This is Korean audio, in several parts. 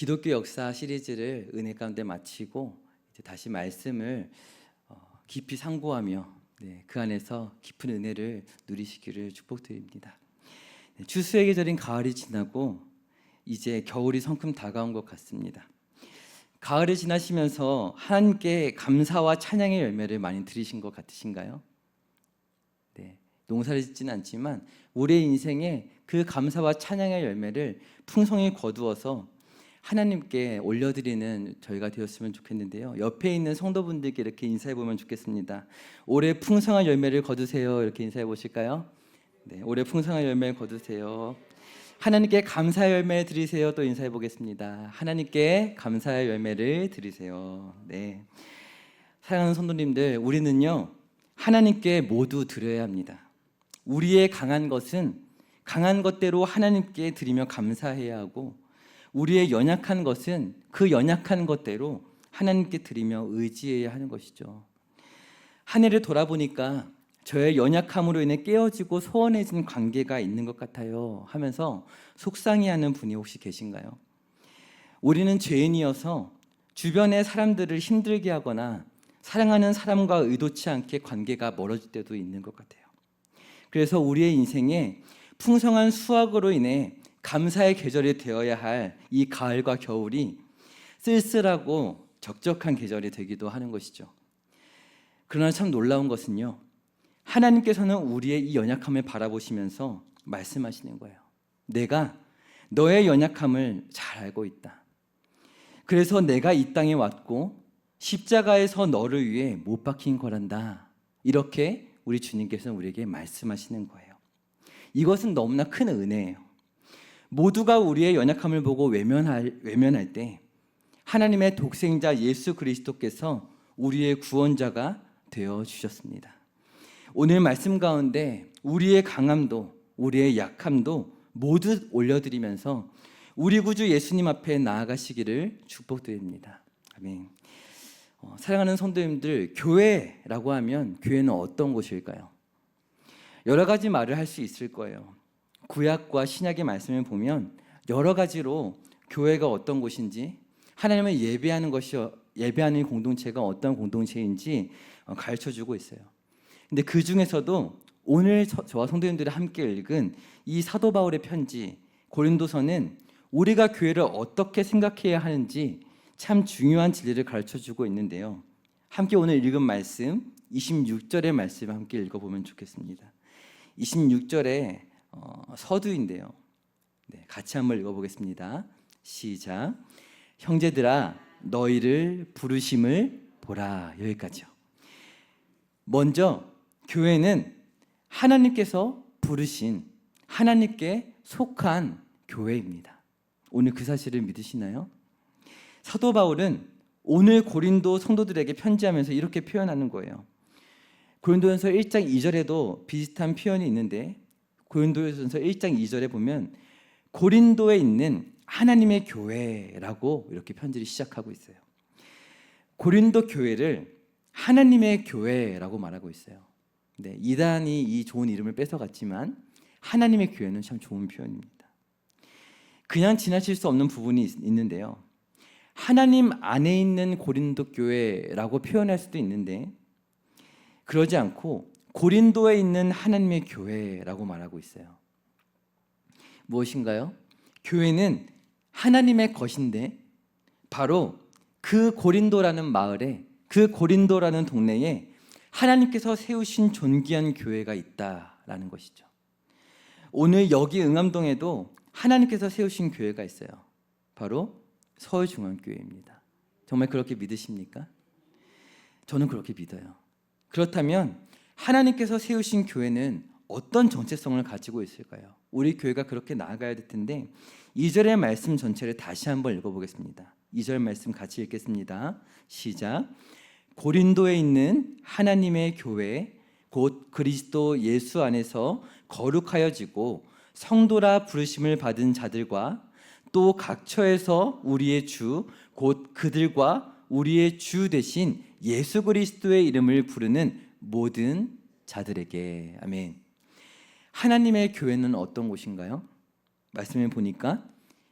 기독교 역사 시리즈를 은혜 가운데 마치고 이제 다시 말씀을 깊이 상고하며 그 안에서 깊은 은혜를 누리시기를 축복드립니다. 추수의 계절인 가을이 지나고 이제 겨울이 성큼 다가온 것 같습니다. 가을을 지나시면서 하나님께 감사와 찬양의 열매를 많이 들으신 것 같으신가요? 농사를 짓지는 않지만 우리의 인생에 그 감사와 찬양의 열매를 풍성히 거두어서 하나님께 올려드리는 저희가 되었으면 좋겠는데요. 옆에 있는 성도분들께 이렇게 인사해 보면 좋겠습니다. 올해 풍성한 열매를 거두세요. 이렇게 인사해 보실까요? 올해 풍성한 열매를 거두세요. 하나님께 감사의 열매 드리세요. 또 인사해 보겠습니다. 하나님께 감사의 열매를 드리세요. 사랑하는 성도님들, 우리는요 하나님께 모두 드려야 합니다. 우리의 강한 것은 강한 것대로 하나님께 드리며 감사해야 하고, 우리의 연약한 것은 그 연약한 것대로 하나님께 드리며 의지해야 하는 것이죠. 한 해를 돌아보니까 저의 연약함으로 인해 깨어지고 소원해진 관계가 있는 것 같아요 하면서 속상해하는 분이 혹시 계신가요? 우리는 죄인이어서 주변의 사람들을 힘들게 하거나 사랑하는 사람과 의도치 않게 관계가 멀어질 때도 있는 것 같아요. 그래서 우리의 인생에 풍성한 수확으로 인해 감사의 계절이 되어야 할 이 가을과 겨울이 쓸쓸하고 적적한 계절이 되기도 하는 것이죠. 그러나 참 놀라운 것은요, 하나님께서는 우리의 이 연약함을 바라보시면서 말씀하시는 거예요. 내가 너의 연약함을 잘 알고 있다. 그래서 내가 이 땅에 왔고 십자가에서 너를 위해 못 박힌 거란다. 이렇게 우리 주님께서는 우리에게 말씀하시는 거예요. 이것은 너무나 큰 은혜예요. 모두가 우리의 연약함을 보고 외면할 때 하나님의 독생자 예수 그리스도께서 우리의 구원자가 되어 주셨습니다. 오늘 말씀 가운데 우리의 강함도 우리의 약함도 모두 올려드리면서 우리 구주 예수님 앞에 나아가시기를 축복드립니다. 아멘. 사랑하는 성도님들, 교회라고 하면 교회는 어떤 곳일까요? 여러 가지 말을 할 수 있을 거예요. 구약과 신약의 말씀을 보면 여러 가지로 교회가 어떤 곳인지, 하나님을 예배하는 공동체가 어떤 공동체인지 가르쳐주고 있어요. 근데 그 중에서도 오늘 저와 성도님들이 함께 읽은 이 사도 바울의 편지 고린도서는 우리가 교회를 어떻게 생각해야 하는지 참 중요한 진리를 가르쳐주고 있는데요. 함께 오늘 읽은 말씀 26절의 말씀을 함께 읽어보면 좋겠습니다. 26절에 서두인데요. 같이 한번 읽어보겠습니다. 시작. 형제들아 너희를 부르심을 보라. 여기까지요. 먼저 교회는 하나님께서 부르신, 하나님께 속한 교회입니다. 오늘 그 사실을 믿으시나요? 사도 바울은 오늘 고린도 성도들에게 편지하면서 이렇게 표현하는 거예요. 고린도전서 1장 2절에도 비슷한 표현이 있는데, 고린도전서 1장 2절에 보면 고린도에 있는 하나님의 교회라고 이렇게 편지를 시작하고 있어요. 고린도 교회를 하나님의 교회라고 말하고 있어요. 이단이 이 좋은 이름을 뺏어갔지만 하나님의 교회는 참 좋은 표현입니다. 그냥 지나칠 수 없는 부분이 있는데요. 하나님 안에 있는 고린도 교회라고 표현할 수도 있는데, 그러지 않고 고린도에 있는 하나님의 교회라고 말하고 있어요. 무엇인가요? 교회는 하나님의 것인데 바로 그 고린도라는 마을에, 그 고린도라는 동네에 하나님께서 세우신 존귀한 교회가 있다라는 것이죠. 오늘 여기 응암동에도 하나님께서 세우신 교회가 있어요. 바로 서울중앙교회입니다. 정말 그렇게 믿으십니까? 저는 그렇게 믿어요. 그렇다면 하나님께서 세우신 교회는 어떤 정체성을 가지고 있을까요? 우리 교회가 그렇게 나아가야 될 텐데 2절의 말씀 전체를 다시 한번 읽어보겠습니다. 2절 말씀 같이 읽겠습니다. 시작. 고린도에 있는 하나님의 교회 곧 그리스도 예수 안에서 거룩하여지고 성도라 부르심을 받은 자들과 또 각처에서 우리의 주 곧 그들과 우리의 주 되신 예수 그리스도의 이름을 부르는 모든 자들에게. 아멘. 하나님의 교회는 어떤 곳인가요? 말씀을 보니까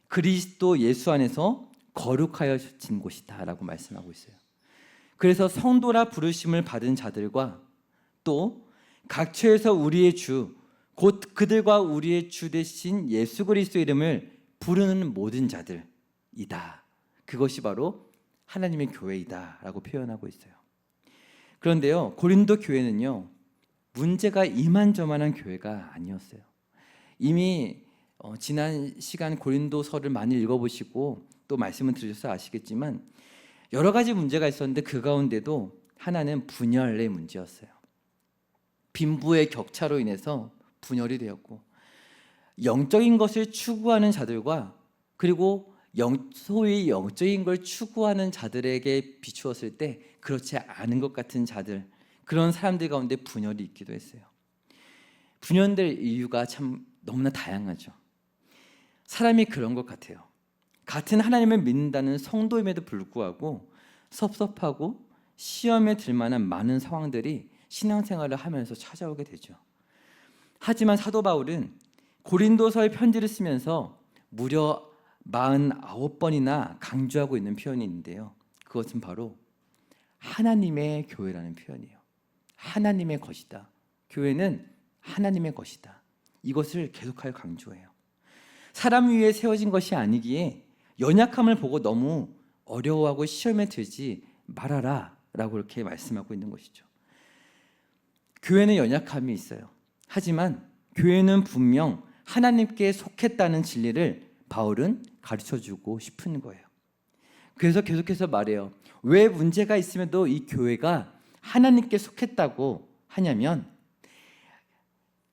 그리스도 예수 안에서 거룩하여진 곳이다라고 말씀하고 있어요. 그래서 성도라 부르심을 받은 자들과 또 각처에서 우리의 주, 곧 그들과 우리의 주 되신 예수 그리스도 이름을 부르는 모든 자들이다. 그것이 바로 하나님의 교회이다라고 표현하고 있어요. 그런데요, 고린도 교회는요, 문제가 이만저만한 교회가 아니었어요. 이미 지난 시간 고린도서를 많이 읽어보시고 또 말씀을 들으셔서 아시겠지만 여러 가지 문제가 있었는데 그 가운데도 하나는 분열의 문제였어요. 빈부의 격차로 인해서 분열이 되었고, 영적인 것을 추구하는 자들과 그리고 소위 영적인 걸 추구하는 자들에게 비추었을 때 그렇지 않은 것 같은 자들, 그런 사람들 가운데 분열이 있기도 했어요. 분열될 이유가 참 너무나 다양하죠. 사람이 그런 것 같아요. 같은 하나님을 믿는다는 성도임에도 불구하고 섭섭하고 시험에 들 만한 많은 상황들이 신앙생활을 하면서 찾아오게 되죠. 하지만 사도 바울은 고린도서의 편지를 쓰면서 무려 49번이나 강조하고 있는 표현이 있는데요. 그것은 바로 하나님의 교회라는 표현이에요. 하나님의 것이다. 교회는 하나님의 것이다. 이것을 계속하여 강조해요. 사람 위에 세워진 것이 아니기에 연약함을 보고 너무 어려워하고 시험에 들지 말아라 라고 이렇게 말씀하고 있는 것이죠. 교회는 연약함이 있어요. 하지만 교회는 분명 하나님께 속했다는 진리를 바울은 가르쳐주고 싶은 거예요. 그래서 계속해서 말해요. 왜 문제가 있음에도 이 교회가 하나님께 속했다고 하냐면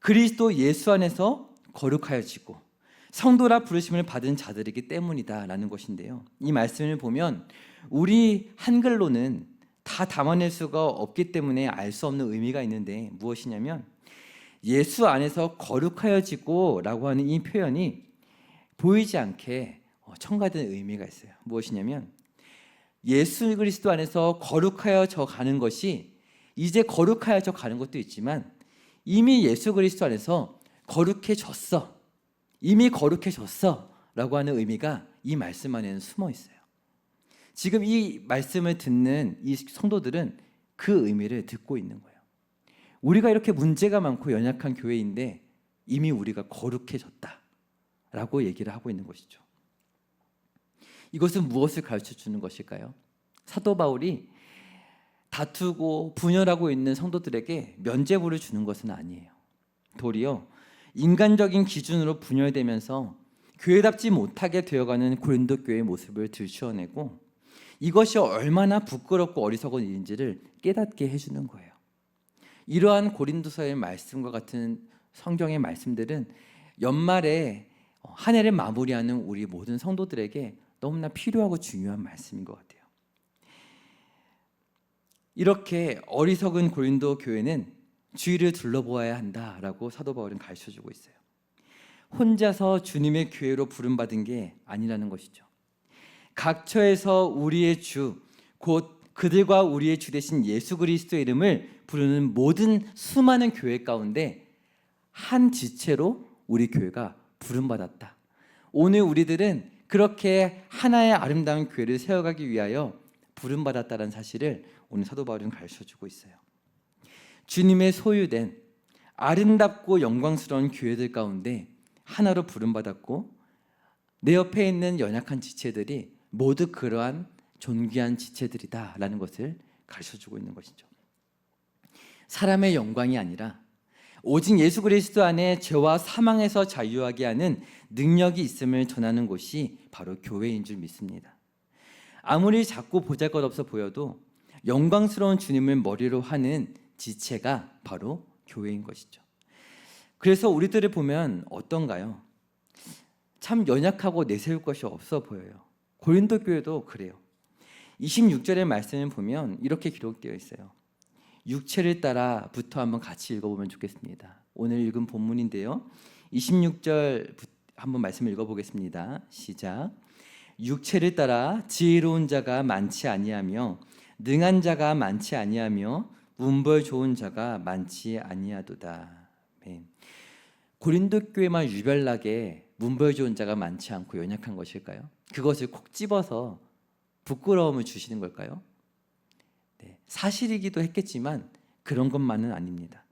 그리스도 예수 안에서 거룩하여지고 성도라 부르심을 받은 자들이기 때문이다라는 것인데요. 이 말씀을 보면 우리 한글로는 다 담아낼 수가 없기 때문에 알 수 없는 의미가 있는데 무엇이냐면 예수 안에서 거룩하여지고 라고 하는 이 표현이 보이지 않게 첨가된 의미가 있어요. 무엇이냐면 예수 그리스도 안에서 거룩하여져 가는 것이 이제 거룩하여져 가는 것도 있지만 이미 예수 그리스도 안에서 거룩해졌어. 이미 거룩해졌어 라고 하는 의미가 이 말씀 안에는 숨어 있어요. 지금 이 말씀을 듣는 이 성도들은 그 의미를 듣고 있는 거예요. 우리가 이렇게 문제가 많고 연약한 교회인데 이미 우리가 거룩해졌다 라고 얘기를 하고 있는 것이죠. 이것은 무엇을 가르쳐 주는 것일까요? 사도 바울이 다투고 분열하고 있는 성도들에게 면죄부를 주는 것은 아니에요. 도리어 인간적인 기준으로 분열되면서 교회답지 못하게 되어가는 고린도 교회의 모습을 들추어내고 이것이 얼마나 부끄럽고 어리석은 일인지를 깨닫게 해주는 거예요. 이러한 고린도서의 말씀과 같은 성경의 말씀들은 연말에 한 해를 마무리하는 우리 모든 성도들에게 너무나 필요하고 중요한 말씀인 것 같아요. 이렇게 어리석은 고린도 교회는 주위를 둘러보아야 한다라고 사도 바울은 가르쳐주고 있어요. 혼자서 주님의 교회로 부름받은 게 아니라는 것이죠. 각처에서 우리의 주, 곧 그들과 우리의 주 되신 예수 그리스도의 이름을 부르는 모든 수많은 교회 가운데 한 지체로 우리 교회가 부름받았다. 오늘 우리들은 그렇게 하나의 아름다운 교회를 세워가기 위하여 부름받았다는 사실을 오늘 사도 바울은 가르쳐주고 있어요. 주님의 소유된 아름답고 영광스러운 교회들 가운데 하나로 부름받았고 내 옆에 있는 연약한 지체들이 모두 그러한 존귀한 지체들이다라는 것을 가르쳐주고 있는 것이죠. 사람의 영광이 아니라 오직 예수 그리스도 안에 죄와 사망에서 자유하게 하는 능력이 있음을 전하는 곳이 바로 교회인 줄 믿습니다. 아무리 작고 보잘것없어 보여도 영광스러운 주님을 머리로 하는 지체가 바로 교회인 것이죠. 그래서 우리들을 보면 어떤가요? 참 연약하고 내세울 것이 없어 보여요. 고린도 교회도 그래요. 26절의 말씀을 보면 이렇게 기록되어 있어요. 육체를 따라부터 한번 같이 읽어보면 좋겠습니다. 오늘 읽은 본문인데요. 26절 한번 말씀을 읽어보겠습니다. 시작. 육체를 따라 지혜로운 자가 많지 아니하며 능한 자가 많지 아니하며 문벌 좋은 자가 많지 아니하도다. 고린도 교회만 유별나게 문벌 좋은 자가 많지 않고 연약한 것일까요? 그것을 콕 집어서 부끄러움을 주시는 걸까요? 네, 사실이기도 했겠지만 그런 것만은 아닙니다.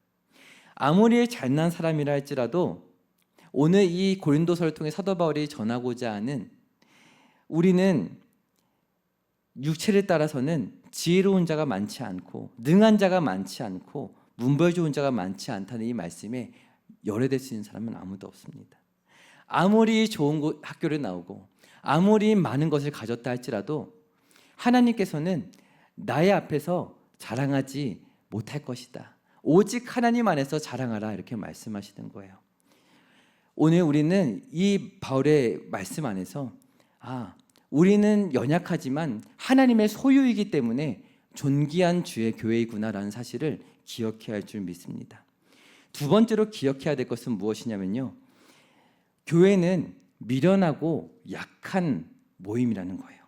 아무리 잘난 사람이라 할지라도 오늘 이 고린도서를 통해 사도 바울이 전하고자 하는, 우리는 육체를 따라서는 지혜로운 자가 많지 않고 능한 자가 많지 않고 문벌 좋은 자가 많지 않다는 이 말씀에 열애될 수 있는 사람은 아무도 없습니다. 아무리 좋은 학교를 나오고 아무리 많은 것을 가졌다 할지라도 하나님께서는 나의 앞에서 자랑하지 못할 것이다. 오직 하나님 안에서 자랑하라, 이렇게 말씀하시는 거예요. 오늘 우리는 이 바울의 말씀 안에서 우리는 연약하지만 하나님의 소유이기 때문에 존귀한 주의 교회이구나라는 사실을 기억해야 할 줄 믿습니다. 두 번째로 기억해야 될 것은 무엇이냐면요, 교회는 미련하고 약한 모임이라는 거예요.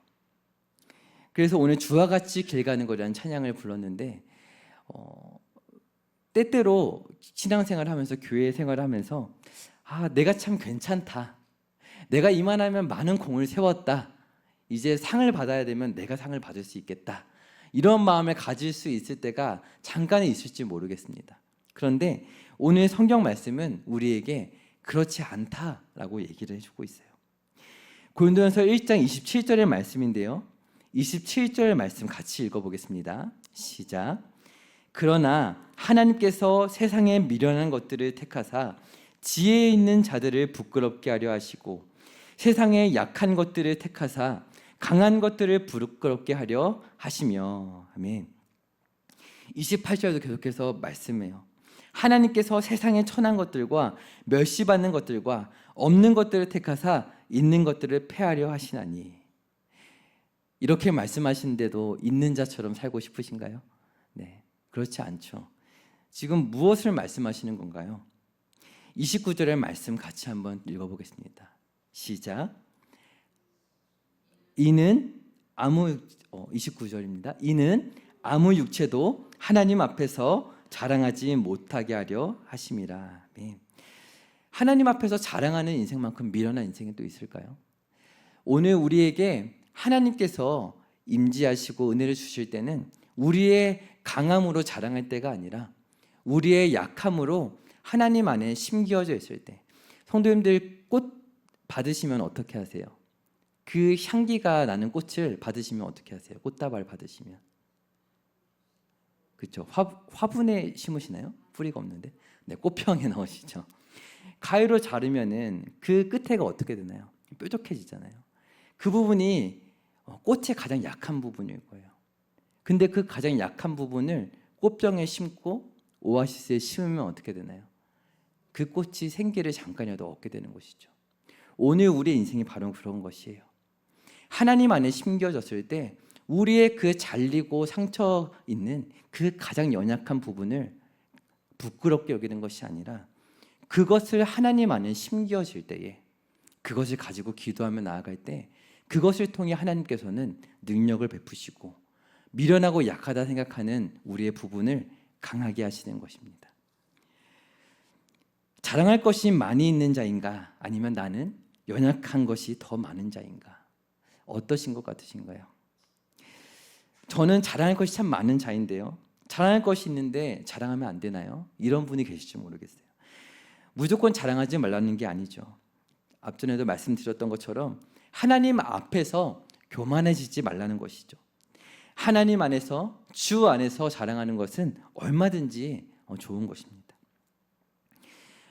그래서 오늘 주와 같이 길 가는 거라는 찬양을 불렀는데, 때때로 신앙생활을 하면서, 교회 생활을 하면서 내가 참 괜찮다, 내가 이만하면 많은 공을 세웠다, 이제 상을 받아야 되면 내가 상을 받을 수 있겠다, 이런 마음을 가질 수 있을 때가 잠깐은 있을지 모르겠습니다. 그런데 오늘 성경 말씀은 우리에게 그렇지 않다라고 얘기를 해주고 있어요. 고린도전서 1장 27절의 말씀인데요, 27절 말씀 같이 읽어보겠습니다. 시작. 그러나 하나님께서 세상에 미련한 것들을 택하사 지혜 있는 자들을 부끄럽게 하려 하시고 세상에 약한 것들을 택하사 강한 것들을 부끄럽게 하려 하시며. 아멘. 28절도 계속해서 말씀해요. 하나님께서 세상의 천한 것들과 멸시받는 것들과 없는 것들을 택하사 있는 것들을 폐하려 하시나니. 이렇게 말씀하시는데도 있는 자처럼 살고 싶으신가요? 네, 그렇지 않죠. 지금 무엇을 말씀하시는 건가요? 29절의 말씀 같이 한번 읽어보겠습니다. 시작. 이는 29절입니다. 이는 아무 육체도 하나님 앞에서 자랑하지 못하게 하려 하심이라. 하나님 앞에서 자랑하는 인생만큼 미련한 인생이 또 있을까요? 오늘 우리에게 하나님께서 임재하시고 은혜를 주실 때는 우리의 강함으로 자랑할 때가 아니라 우리의 약함으로 하나님 안에 심겨져 있을 때. 성도님들, 꽃 받으시면 어떻게 하세요? 그 향기가 나는 꽃을 받으시면 어떻게 하세요? 꽃다발 받으시면, 그렇죠? 화분에 심으시나요? 뿌리가 없는데. 네, 꽃병에 넣으시죠. 가위로 자르면은 그 끝에가 어떻게 되나요? 뾰족해지잖아요. 그 부분이 꽃의 가장 약한 부분일 거예요. 근데 그 가장 약한 부분을 꽃병에 심고 오아시스에 심으면 어떻게 되나요? 그 꽃이 생기를 잠깐이라도 얻게 되는 것이죠. 오늘 우리의 인생이 바로 그런 것이에요. 하나님 안에 심겨졌을 때 우리의 그 잘리고 상처 있는 그 가장 연약한 부분을 부끄럽게 여기는 것이 아니라 그것을 하나님 안에 심겨질 때에, 그것을 가지고 기도하며 나아갈 때 그것을 통해 하나님께서는 능력을 베푸시고 미련하고 약하다 생각하는 우리의 부분을 강하게 하시는 것입니다. 자랑할 것이 많이 있는 자인가, 아니면 나는 연약한 것이 더 많은 자인가, 어떠신 것 같으신가요? 저는 자랑할 것이 참 많은 자인데요, 자랑할 것이 있는데 자랑하면 안 되나요? 이런 분이 계실지 모르겠어요. 무조건 자랑하지 말라는 게 아니죠. 앞전에도 말씀드렸던 것처럼 하나님 앞에서 교만해지지 말라는 것이죠. 하나님 안에서, 주 안에서 자랑하는 것은 얼마든지 좋은 것입니다.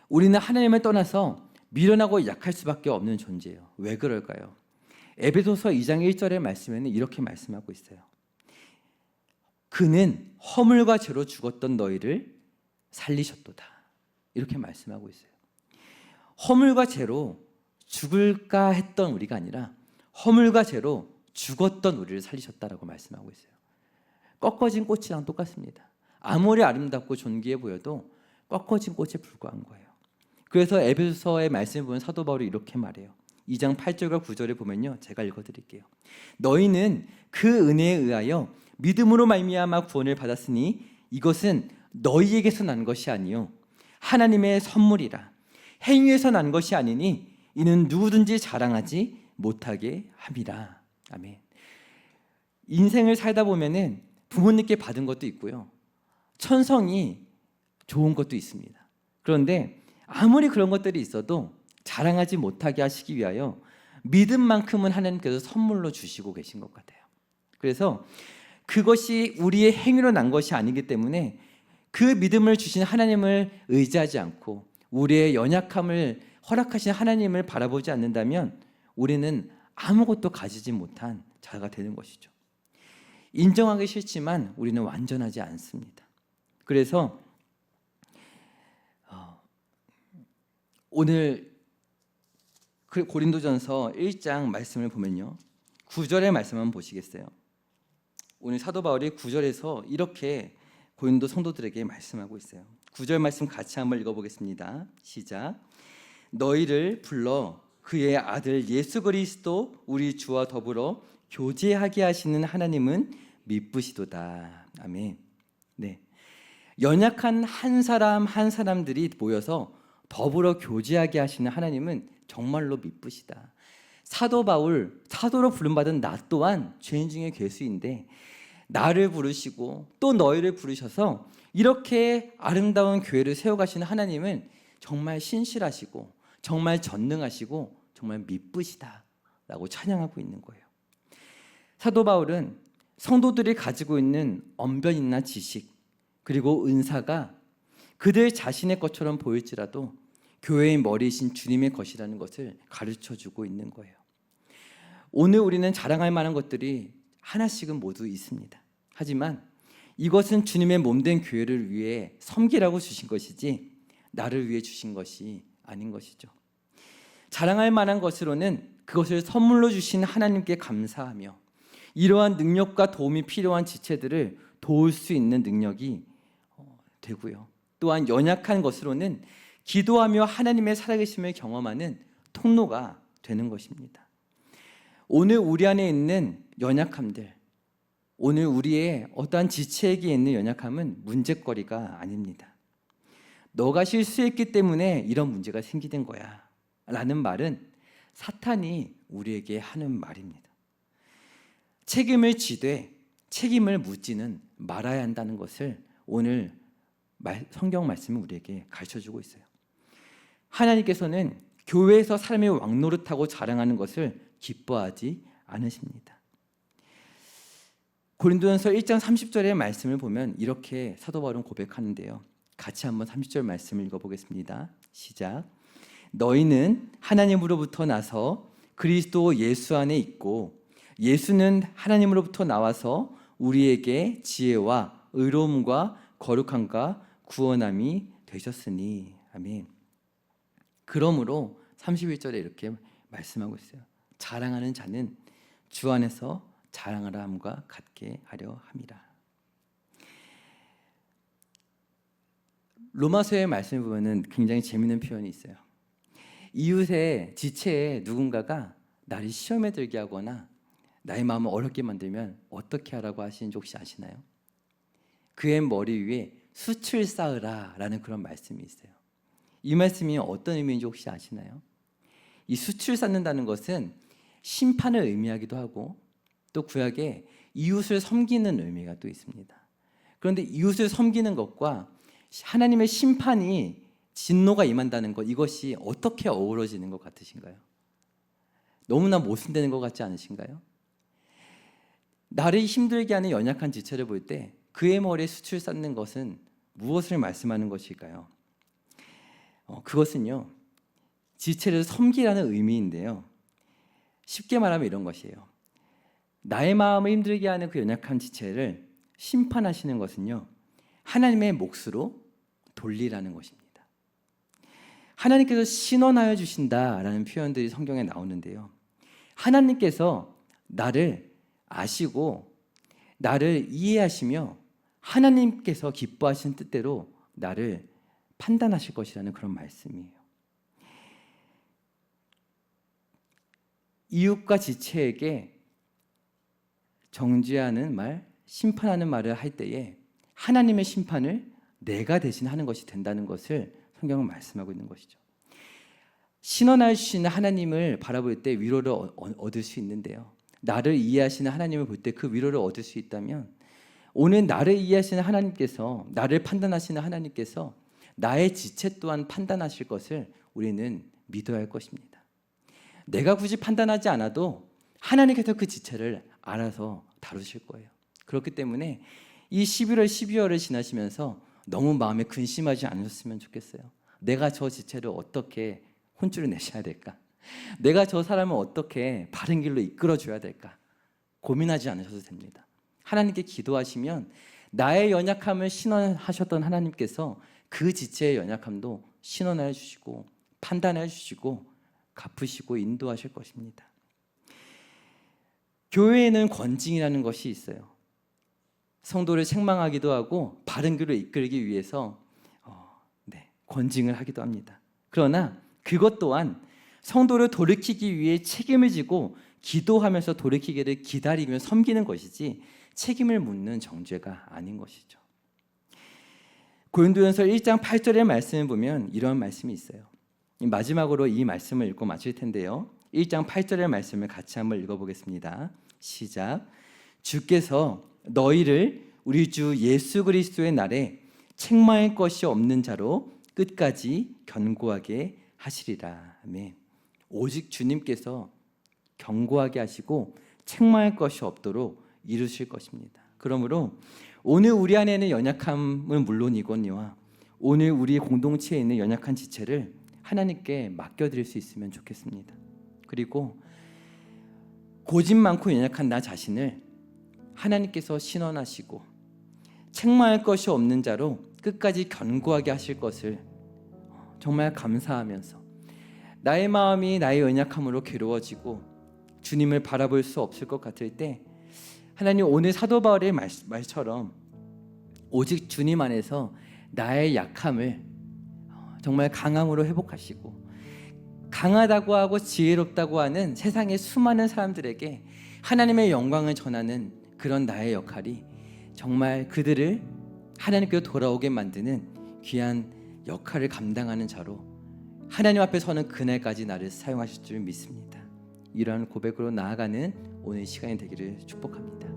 우리는 하나님을 떠나서 미련하고 약할 수밖에 없는 존재예요. 왜 그럴까요? 에베소서 2장 1절의 말씀에는 이렇게 말씀하고 있어요. 그는 허물과 죄로 죽었던 너희를 살리셨도다, 이렇게 말씀하고 있어요. 허물과 죄로 죽을까 했던 우리가 아니라 허물과 죄로 죽었던 우리를 살리셨다라고 말씀하고 있어요. 꺾어진 꽃이랑 똑같습니다. 아무리 아름답고 존귀해 보여도 꺾어진 꽃에 불과한 거예요. 그래서 에베소서의 말씀을 보면 사도 바울이 이렇게 말해요. 2장 8절과 9절을 보면요, 제가 읽어드릴게요. 너희는 그 은혜에 의하여 믿음으로 말미암아 구원을 받았으니 이것은 너희에게서 난 것이 아니요 하나님의 선물이라. 행위에서 난 것이 아니니 이는 누구든지 자랑하지 못하게 함이라. 아멘. 인생을 살다 보면은 부모님께 받은 것도 있고요, 천성이 좋은 것도 있습니다. 그런데 아무리 그런 것들이 있어도 자랑하지 못하게 하시기 위하여 믿음만큼은 하나님께서 선물로 주시고 계신 것 같아요. 그래서 그것이 우리의 행위로 난 것이 아니기 때문에 그 믿음을 주신 하나님을 의지하지 않고 우리의 연약함을 허락하신 하나님을 바라보지 않는다면 우리는 아무것도 가지지 못한 자가 되는 것이죠. 인정하기 싫지만 우리는 완전하지 않습니다. 그래서 오늘 고린도전서 1장 말씀을 보면요, 9절의 말씀 한번 보시겠어요? 오늘 사도 바울이 9절에서 이렇게 고린도 성도들에게 말씀하고 있어요. 9절 말씀 같이 한번 읽어보겠습니다. 시작. 너희를 불러 그의 아들 예수 그리스도 우리 주와 더불어 교제하게 하시는 하나님은 미쁘시도다. 아멘. 네, 연약한 한 사람 한 사람들이 모여서 더불어 교제하게 하시는 하나님은 정말로 미쁘시다. 사도 바울, 사도로 부름받은 나 또한 죄인 중에 괴수인데 나를 부르시고 또 너희를 부르셔서 이렇게 아름다운 교회를 세워가시는 하나님은 정말 신실하시고 정말 전능하시고 정말 미쁘시다라고 찬양하고 있는 거예요. 사도 바울은 성도들이 가지고 있는 언변이나 지식 그리고 은사가 그들 자신의 것처럼 보일지라도 교회의 머리이신 주님의 것이라는 것을 가르쳐주고 있는 거예요. 오늘 우리는 자랑할 만한 것들이 하나씩은 모두 있습니다. 하지만 이것은 주님의 몸된 교회를 위해 섬기라고 주신 것이지 나를 위해 주신 것이 아닌 것이죠. 자랑할 만한 것으로는 그것을 선물로 주신 하나님께 감사하며 이러한 능력과 도움이 필요한 지체들을 도울 수 있는 능력이 되고요. 또한 연약한 것으로는 기도하며 하나님의 살아계심을 경험하는 통로가 되는 것입니다. 오늘 우리 안에 있는 연약함들, 오늘 우리의 어떠한 지체에게 있는 연약함은 문제거리가 아닙니다. 너가 실수했기 때문에 이런 문제가 생기는 거야 라는 말은 사탄이 우리에게 하는 말입니다. 책임을 지되 책임을 묻지는 말아야 한다는 것을 오늘 성경 말씀이 우리에게 가르쳐주고 있어요. 하나님께서는 교회에서 사람이 왕노릇하고 자랑하는 것을 기뻐하지 않으십니다. 고린도전서 1장 30절의 말씀을 보면 이렇게 사도 바울은 고백하는데요, 같이 한번 30절 말씀을 읽어보겠습니다. 시작. 너희는 하나님으로부터 나서 그리스도 예수 안에 있고 예수는 하나님으로부터 나와서 우리에게 지혜와 의로움과 거룩함과 구원함이 되셨으니. 아멘. 그러므로 31절에 이렇게 말씀하고 있어요. 자랑하는 자는 주 안에서 자랑하라 함과 같게 하려 함이라. 로마서의 말씀을 보면 굉장히 재미있는 표현이 있어요. 이웃의 지체에 누군가가 나를 시험에 들게 하거나 나의 마음을 어렵게 만들면 어떻게 하라고 하시는지 혹시 아시나요? 그의 머리 위에 숯을 쌓으라 라는 그런 말씀이 있어요. 이 말씀이 어떤 의미인지 혹시 아시나요? 이 숯을 쌓는다는 것은 심판을 의미하기도 하고 또 구약에 이웃을 섬기는 의미가 또 있습니다. 그런데 이웃을 섬기는 것과 하나님의 심판이 진노가 임한다는 것, 이것이 어떻게 어우러지는 것 같으신가요? 너무나 모순되는 것 같지 않으신가요? 나를 힘들게 하는 연약한 지체를 볼 때 그의 머리에 숯을 쌓는 것은 무엇을 말씀하는 것일까요? 그것은요, 지체를 섬기라는 의미인데요, 쉽게 말하면 이런 것이에요. 나의 마음을 힘들게 하는 그 연약한 지체를 심판하시는 것은요, 하나님의 몫으로 돌리라는 것입니다. 하나님께서 신원하여 주신다라는 표현들이 성경에 나오는데요, 하나님께서 나를 아시고 나를 이해하시며 하나님께서 기뻐하신 뜻대로 나를 판단하실 것이라는 그런 말씀이에요. 이웃과 지체에게 정죄하는 말, 심판하는 말을 할 때에 하나님의 심판을 내가 대신하는 것이 된다는 것을 성경은 말씀하고 있는 것이죠. 신원해 주시는 하나님을 바라볼 때 위로를 얻을 수 있는데요. 나를 이해하시는 하나님을 볼 때 그 위로를 얻을 수 있다면 오늘 나를 이해하시는 하나님께서, 나를 판단하시는 하나님께서 나의 지체 또한 판단하실 것을 우리는 믿어야 할 것입니다. 내가 굳이 판단하지 않아도 하나님께서 그 지체를 알아서 다루실 거예요. 그렇기 때문에 이 11월, 12월을 지나시면서 너무 마음에 근심하지 않으셨으면 좋겠어요. 내가 저 지체를 어떻게 혼쭐을 내셔야 될까? 내가 저 사람을 어떻게 바른 길로 이끌어줘야 될까? 고민하지 않으셔도 됩니다. 하나님께 기도하시면 나의 연약함을 신원하셨던 하나님께서 그 지체의 연약함도 신원해 주시고 판단해 주시고 갚으시고 인도하실 것입니다. 교회에는 권징이라는 것이 있어요. 성도를 책망하기도 하고 바른 길로 이끌기 위해서 권징을 하기도 합니다. 그러나 그것 또한 성도를 돌이키기 위해 책임을 지고 기도하면서 돌이키기를 기다리며 섬기는 것이지 책임을 묻는 정죄가 아닌 것이죠. 고린도전서 1장 8절의 말씀을 보면 이런 말씀이 있어요. 마지막으로 이 말씀을 읽고 마칠 텐데요. 1장 8절의 말씀을 같이 한번 읽어보겠습니다. 시작. 주께서 너희를 우리 주 예수 그리스도의 날에 책망할 것이 없는 자로 끝까지 견고하게 하시리라. 아멘. 오직 주님께서 견고하게 하시고 책망할 것이 없도록 이루실 것입니다. 그러므로 오늘 우리 안에 있는 연약함은 물론이거니와 오늘 우리 공동체에 있는 연약한 지체를 하나님께 맡겨드릴 수 있으면 좋겠습니다. 그리고 고집 많고 연약한 나 자신을 하나님께서 신원하시고 책망할 것이 없는 자로 끝까지 견고하게 하실 것을 정말 감사하면서 나의 마음이 나의 연약함으로 괴로워지고 주님을 바라볼 수 없을 것 같을 때 하나님 오늘 사도 바울의 말처럼 오직 주님 안에서 나의 약함을 정말 강함으로 회복하시고 강하다고 하고 지혜롭다고 하는 세상의 수많은 사람들에게 하나님의 영광을 전하는 그런 나의 역할이 정말 그들을 하나님께로 돌아오게 만드는 귀한 역할을 감당하는 자로 하나님 앞에 서는 그날까지 나를 사용하실 줄 믿습니다. 이러한 고백으로 나아가는 오늘 시간이 되기를 축복합니다.